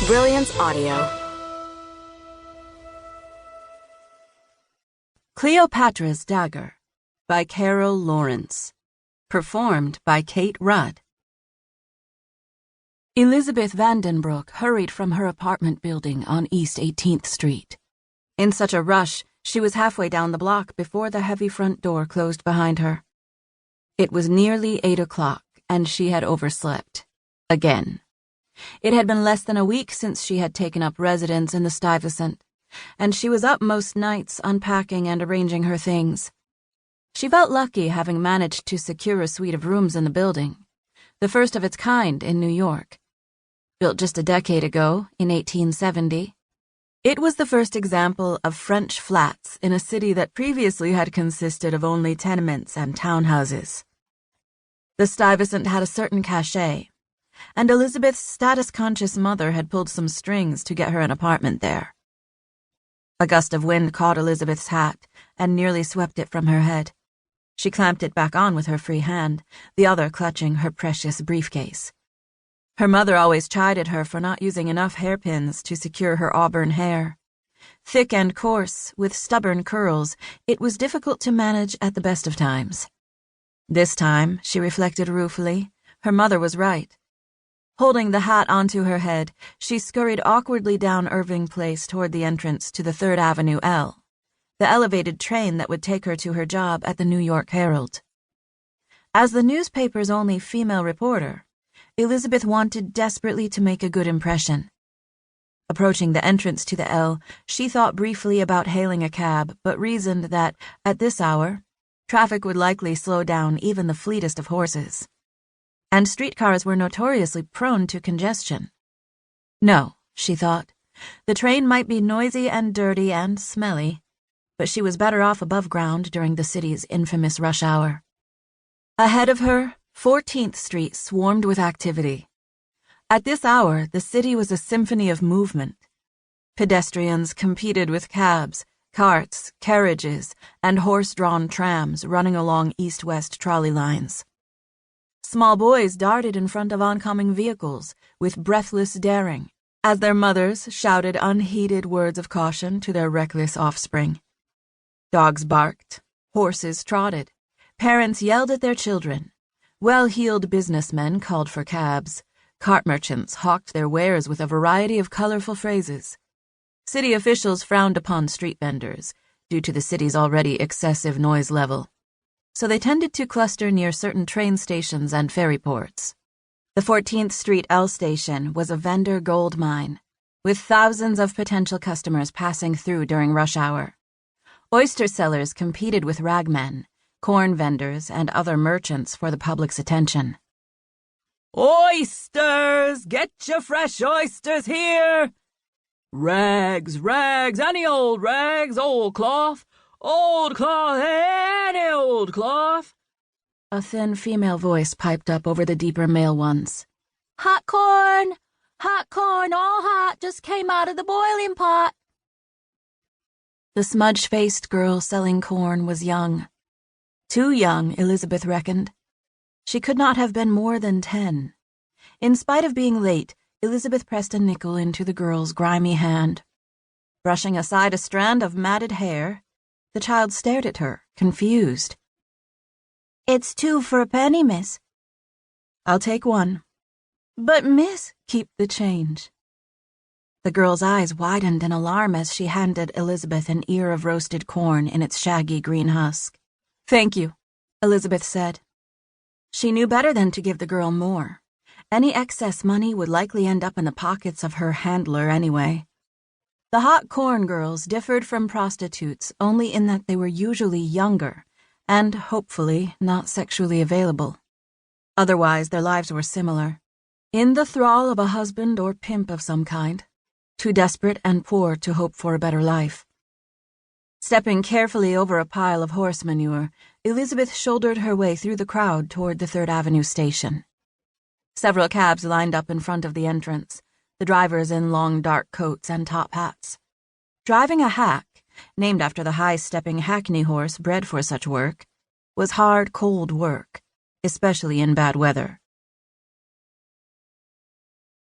Brilliance Audio. Cleopatra's Dagger by Carole Lawrence. Performed by Kate Rudd. Elizabeth Vandenbroek hurried from her apartment building on East 18th Street. In such a rush, she was halfway down the block before the heavy front door closed behind her. It was nearly 8 o'clock, and she had overslept. Again. It had been less than a week since she had taken up residence in the Stuyvesant, and she was up most nights unpacking and arranging her things. She felt lucky having managed to secure a suite of rooms in the building, the first of its kind in New York. Built just a decade ago, in 1870, it was the first example of French flats in a city that previously had consisted of only tenements and townhouses. The Stuyvesant had a certain cachet, and Elizabeth's status-conscious mother had pulled some strings to get her an apartment there. A gust of wind caught Elizabeth's hat and nearly swept it from her head. She clamped it back on with her free hand, the other clutching her precious briefcase. Her mother always chided her for not using enough hairpins to secure her auburn hair. Thick and coarse, with stubborn curls, it was difficult to manage at the best of times. This time, she reflected ruefully, her mother was right. Holding the hat onto her head, she scurried awkwardly down Irving Place toward the entrance to the 3rd Avenue L, the elevated train that would take her to her job at the New York Herald. As the newspaper's only female reporter, Elizabeth wanted desperately to make a good impression. Approaching the entrance to the L, she thought briefly about hailing a cab, but reasoned that, at this hour, traffic would likely slow down even the fleetest of horses. And streetcars were notoriously prone to congestion. No, she thought, the train might be noisy and dirty and smelly, but she was better off above ground during the city's infamous rush hour. Ahead of her, 14th Street swarmed with activity. At this hour, the city was a symphony of movement. Pedestrians competed with cabs, carts, carriages, and horse-drawn trams running along east-west trolley lines. Small boys darted in front of oncoming vehicles with breathless daring, as their mothers shouted unheeded words of caution to their reckless offspring. Dogs barked, horses trotted, parents yelled at their children, well-heeled businessmen called for cabs, cart merchants hawked their wares with a variety of colorful phrases. City officials frowned upon street vendors due to the city's already excessive noise level, so they tended to cluster near certain train stations and ferry ports. The 14th Street L station was a vendor gold mine, with thousands of potential customers passing through during rush hour. Oyster sellers competed with ragmen, corn vendors, and other merchants for the public's attention. "Oysters! Get your fresh oysters here! Rags, rags, any old rags, old cloth, any old cloth." A thin female voice piped up over the deeper male ones. Hot corn, all hot, just came out of the boiling pot." The smudge-faced girl selling corn was young. Too young, Elizabeth reckoned. She could not have been more than 10. In spite of being late, Elizabeth pressed a nickel into the girl's grimy hand. Brushing aside a strand of matted hair, the child stared at her, confused. "It's 2 for a penny, miss." "I'll take 1. "But, miss—" "Keep the change." The girl's eyes widened in alarm as she handed Elizabeth an ear of roasted corn in its shaggy green husk. "Thank you," Elizabeth said. She knew better than to give the girl more. Any excess money would likely end up in the pockets of her handler anyway. The hot corn girls differed from prostitutes only in that they were usually younger and, hopefully, not sexually available. Otherwise, their lives were similar. In the thrall of a husband or pimp of some kind, too desperate and poor to hope for a better life. Stepping carefully over a pile of horse manure, Elizabeth shouldered her way through the crowd toward the 3rd Avenue station. Several cabs lined up in front of the entrance, the drivers in long dark coats and top hats. Driving a hack, named after the high-stepping hackney horse bred for such work, was hard, cold work, especially in bad weather.